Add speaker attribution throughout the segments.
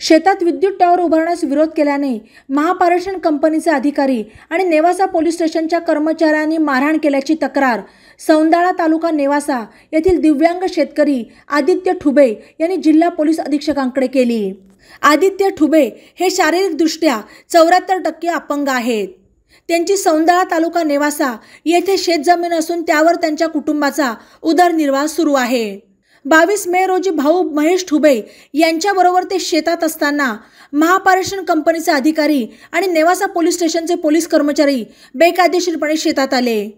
Speaker 1: शेतात विद्युत टॉवर उभारण्यास विरोध केल्याने महापारेषण कंपनीचे अधिकारी आणि नेवासा पोलीस स्टेशनच्या कर्मचाऱ्यांनी मारहाण केल्याची तक्रार सौंदाळा तालुका नेवासा येथील दिव्यांग शेतकरी आदित्य ठुबे यांनी जिल्हा पोलीस अधीक्षकांकडे केली। आदित्य ठुबे हे शारीरिकदृष्ट्या 74% अपंग आहेत। त्यांची सौंदाळा तालुका नेवासा येथे शेतजमीन असून त्यावर त्यांच्या कुटुंबाचा उदरनिर्वाह सुरू आहे। 22 मे रोजी भाऊ महेश ठुबे यांच्याबरोबर ते शेतात असताना महापारेषण कंपनीचे अधिकारी आणि नेवासा पोलीस स्टेशनचे पोलीस कर्मचारी बेकायदेशीरपणे शेतात आले।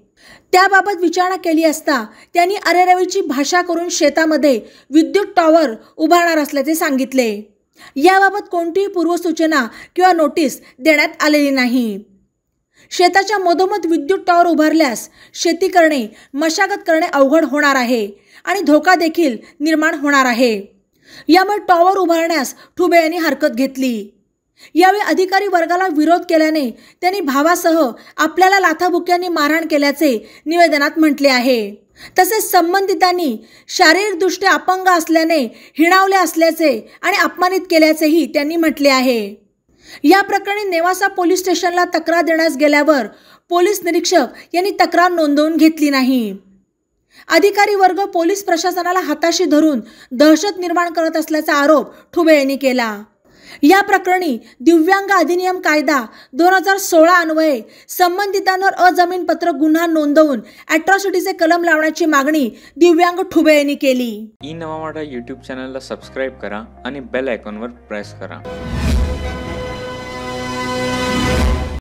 Speaker 1: त्याबाबत विचारणा केली असता त्यांनी अरेरावीची भाषा करून शेतामध्ये विद्युत टॉवर उभारणार असल्याचे सांगितले। याबाबत कोणतीही पूर्वसूचना किंवा नोटीस देण्यात आलेली नाही। शेताच्या मधोमध विद्युत टॉवर उभारल्यास शेती करणे, मशागत करणे अवघड होणार आहे आणि धोका देखील निर्माण होणार आहे। यामुळे टॉवर उभारण्यास ठुबे यांनी हरकत घेतली। यावेळी अधिकारी वर्गाला विरोध केल्याने त्यांनी भावासह आपल्याला लाथाबुक्क्यांनी मारहाण केल्याचे निवेदनात म्हटले आहे। तसेच संबंधितांनी शारीरिकदृष्ट्या अपंग असल्याने हिणावले असल्याचे आणि अपमानित केल्याचेही त्यांनी म्हटले आहे। या प्रकरणी नेवासा पोलीस स्टेशनला तक्रार देण्यास गेल्यावर पोलीस निरीक्षक यांनी तक्रार नोंदवून घेतली नाही। अधिकारी वर्ग पोलीस प्रशासनाला हाताशी धरून दहशत निर्माण करत असल्याचा आरोप ठुबे यांनी केला। या प्रकरणी दिव्यांग अधिनियम कायदा 2016 अन्वये संबंधितांवर अजामीनपात्र गुन्हा नोंदवून अॅट्रॉसिटीचे कलम लावण्याची मागणी दिव्यांग ठुबे यांनी केली।
Speaker 2: ई नवा मराठा यूट्यूब चॅनलला सबस्क्राइब करा आणि बेल आयकॉनवर प्रेस करा।